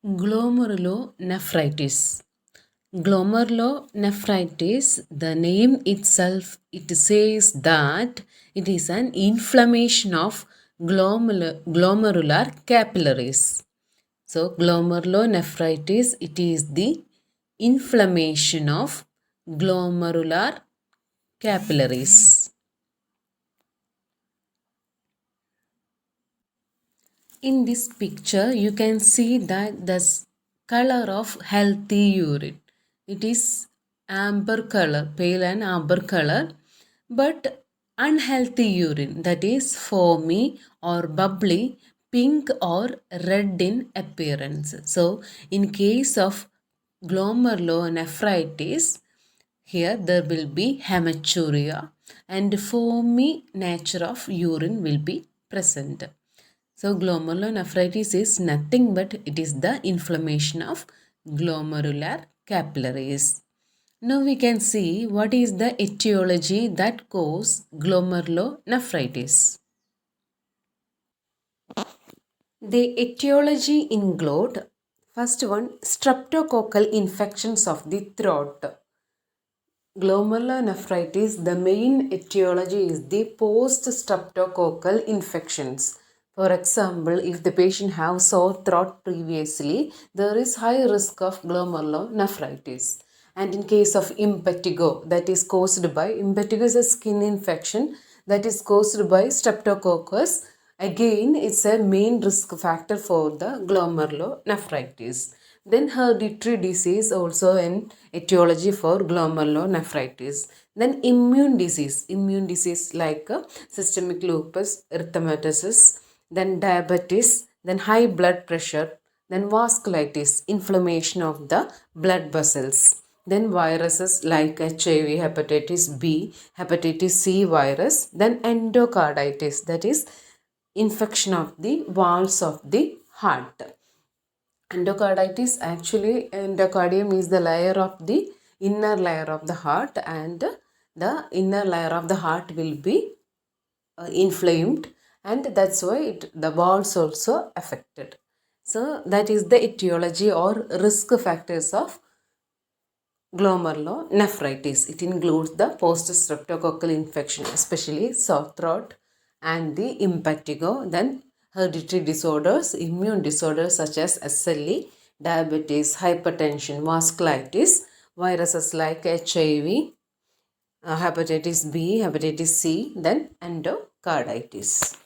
Glomerulonephritis. Glomerulonephritis, the name itself, it says that it is an inflammation of glomerular capillaries. So, glomerulonephritis, it is the inflammation of glomerular capillaries. In this picture, you can see that the color of healthy urine. It is amber color, pale and amber color. But unhealthy urine, that is foamy or bubbly, pink or red in appearance. So, in case of glomerulonephritis, here there will be hematuria and foamy nature of urine will be present. So glomerulonephritis is nothing but it is the inflammation of glomerular capillaries. Now we can see what is the etiology that cause glomerulonephritis. The etiology include first one streptococcal infections of the throat. Glomerulonephritis, the main etiology is the post-streptococcal infections. For example, if the patient have sore throat previously, there is high risk of glomerulonephritis. And in case of impetigo, that is caused by, impetigo is a skin infection that is caused by streptococcus. Again, it's a main risk factor for the glomerulonephritis. Then hereditary disease also an etiology for glomerulonephritis. Then immune disease like systemic lupus erythematosus, then diabetes, then high blood pressure, then vasculitis, inflammation of the blood vessels. Then viruses like HIV, hepatitis B, hepatitis C virus, then endocarditis, that is infection of the walls of the heart. Endocarditis, actually endocardium is the layer of the inner layer of the heart, and the inner layer of the heart will be inflamed, and that's why the walls also affected. So that is the etiology or risk factors of glomerulonephritis. It includes the post-streptococcal infection, especially sore throat and the impetigo, then hereditary disorders, immune disorders such as SLE, diabetes, hypertension, vasculitis, viruses like HIV, hepatitis B, hepatitis C, then endocarditis.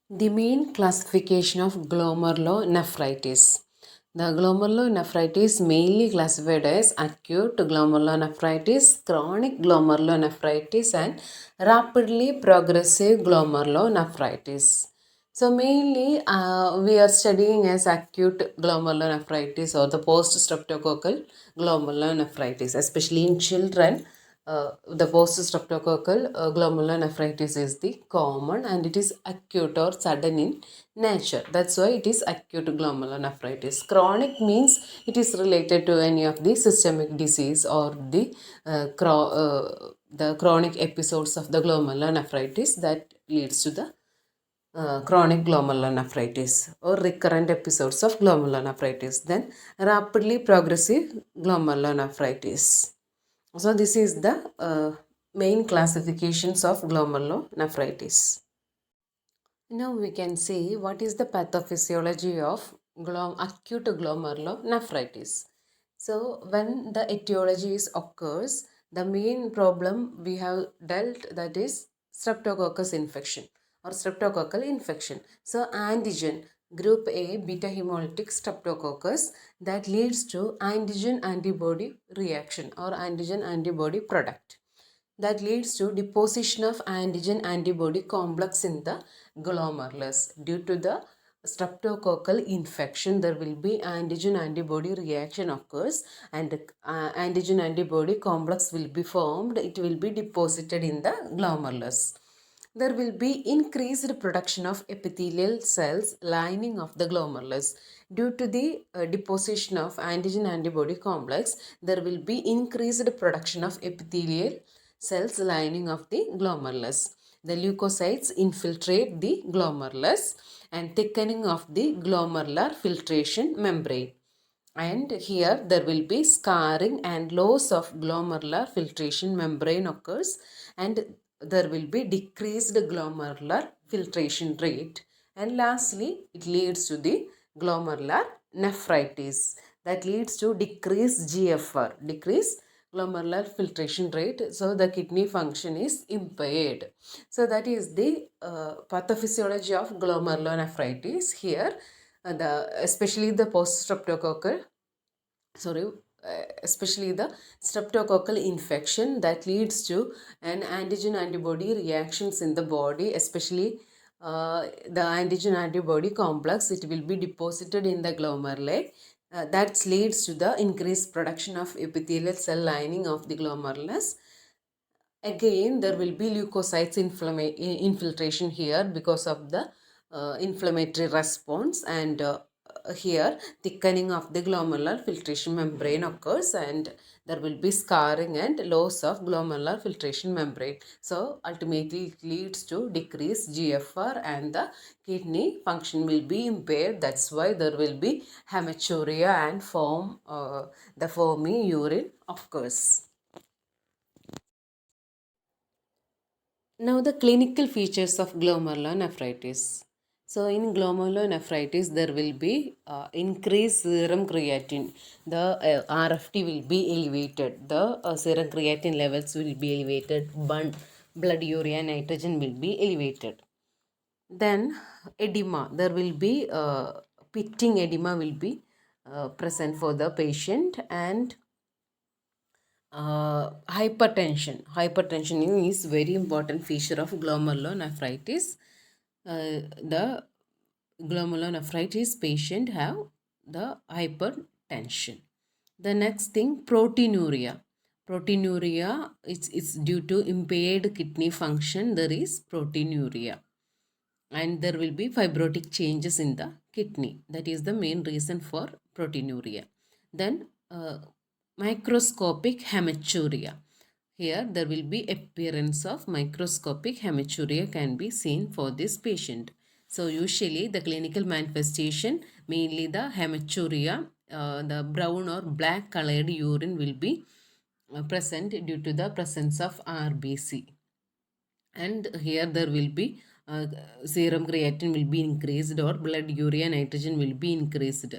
The main classification of glomerulonephritis. The glomerulonephritis mainly classified as acute glomerulonephritis, chronic glomerulonephritis, and rapidly progressive glomerulonephritis. So mainly we are studying as acute glomerulonephritis or the post-streptococcal glomerulonephritis, especially in children. The post-streptococcal glomerulonephritis is the common, and it is acute or sudden in nature. That's why it is acute glomerulonephritis. Chronic means it is related to any of the systemic disease or the chronic episodes of the glomerulonephritis that leads to the chronic glomerulonephritis or recurrent episodes of glomerulonephritis. Then rapidly progressive glomerulonephritis. So this is the main classifications of glomerulonephritis. Now we can see what is the pathophysiology of acute glomerulonephritis. So when the etiology occurs, the main problem we have dealt, that is streptococcus infection or streptococcal infection. So antigen group A beta hemolytic streptococcus that leads to antigen antibody reaction or antigen antibody product that leads to deposition of antigen antibody complex in the glomerulus. Due to the streptococcal infection, there will be antigen antibody reaction occurs, and antigen antibody complex will be formed. It will be deposited in the glomerulus. There will be increased production of epithelial cells lining of the glomerulus. Due to the deposition of antigen antibody complex, there will be increased production of epithelial cells lining of the glomerulus. The leukocytes infiltrate the glomerulus and thickening of the glomerular filtration membrane. And here there will be scarring and loss of glomerular filtration membrane occurs, and there will be decreased glomerular filtration rate. And lastly, it leads to the glomerular nephritis, that leads to decreased GFR, decrease glomerular filtration rate, so the kidney function is impaired. So that is the pathophysiology of glomerulonephritis. Here especially the post-streptococcal, especially the streptococcal infection that leads to an antigen antibody reactions in the body, especially the antigen antibody complex. It will be deposited in the glomeruli. That leads to the increased production of epithelial cell lining of the glomerulus. Again, there will be leukocytes infiltration here because of the inflammatory response, and here thickening of the glomerular filtration membrane occurs, and there will be scarring and loss of glomerular filtration membrane. So ultimately it leads to decreased GFR and the kidney function will be impaired. That's why there will be hematuria and the foamy urine occurs. Now the clinical features of glomerulonephritis. So in glomerulonephritis there will be increased serum creatinine. The RFT will be elevated. The serum creatinine levels will be elevated. Blood urea nitrogen will be elevated. Then edema. There will be pitting edema will be present for the patient, and hypertension is very important feature of glomerulonephritis. The glomerulonephritis patient have the hypertension. The next thing, proteinuria. Proteinuria is due to impaired kidney function. There is proteinuria, and there will be fibrotic changes in the kidney. That is the main reason for proteinuria. Then microscopic hematuria. Here there will be appearance of microscopic hematuria can be seen for this patient. So usually the clinical manifestation, mainly the hematuria, the brown or black colored urine will be present due to the presence of RBC. And here there will be serum creatinine will be increased, or blood urea nitrogen will be increased.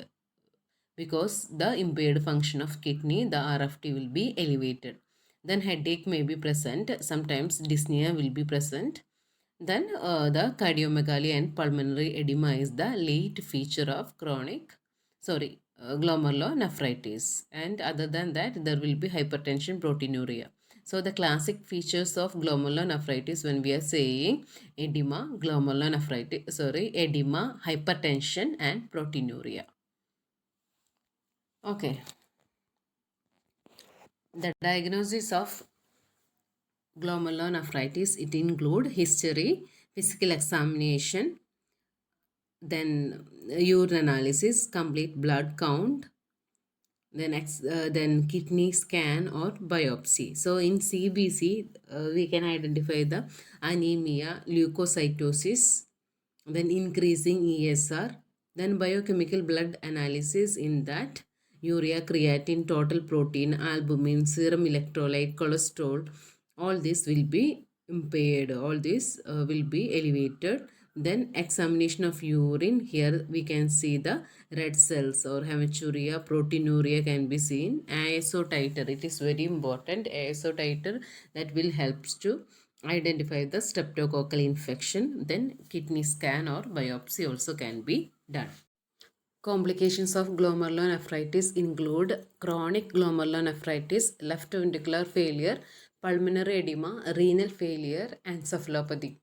Because the impaired function of kidney, the RFT will be elevated. Then headache may be present. Sometimes dyspnea will be present. Then the cardiomegaly and pulmonary edema is the late feature of glomerulonephritis. And other than that, there will be hypertension, proteinuria. So the classic features of glomerulonephritis, when we are saying edema, edema, hypertension and proteinuria. Okay. The diagnosis of glomerulonephritis, it include history, physical examination, then urine analysis, complete blood count, then kidney scan or biopsy. So in CBC, we can identify the anemia, leukocytosis, then increasing ESR, then biochemical blood analysis, in that urea, creatine, total protein, albumin, serum electrolyte, cholesterol, all this will be impaired, all this will be elevated. Then examination of urine, here we can see the red cells or hematuria, proteinuria can be seen. ISO titer, it is very important, ISO titer, that will help to identify the streptococcal infection. Then kidney scan or biopsy also can be done. Complications of glomerulonephritis include chronic glomerulonephritis, left ventricular failure, pulmonary edema, renal failure, encephalopathy.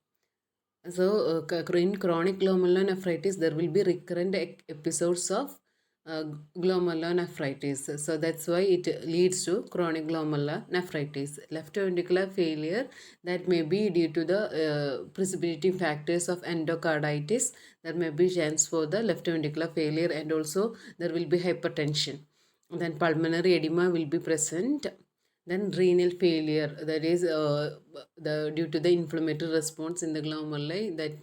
So in chronic glomerulonephritis, there will be recurrent episodes of glomerulonephritis. So that's why it leads to chronic glomerulonephritis. Left ventricular failure, that may be due to the precipitating factors of endocarditis. There may be chance for the left ventricular failure, and also there will be hypertension. Then pulmonary edema will be present. Then renal failure, that is the due to the inflammatory response in the glomeruli that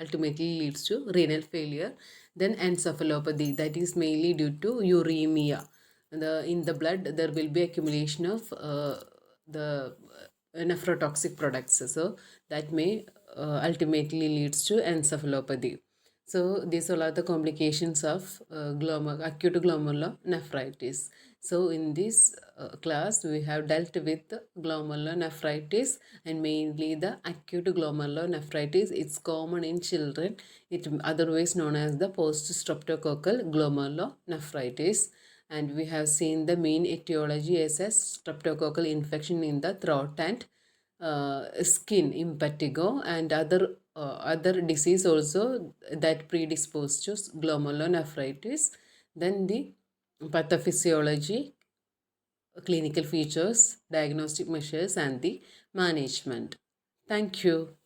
ultimately leads to renal failure. Then encephalopathy, that is mainly due to uremia. In the blood there will be accumulation of the nephrotoxic products, so that may ultimately leads to encephalopathy. So these all are the complications of acute glomerulonephritis. So in this class we have dealt with glomerulonephritis, and mainly the acute glomerulonephritis. It's common in children. It otherwise known as the post-streptococcal glomerulonephritis. And we have seen the main etiology as a streptococcal infection in the throat and skin, impetigo, and other disease also that predispose to glomerulonephritis. Then the pathophysiology, clinical features, diagnostic measures, and the management. Thank you.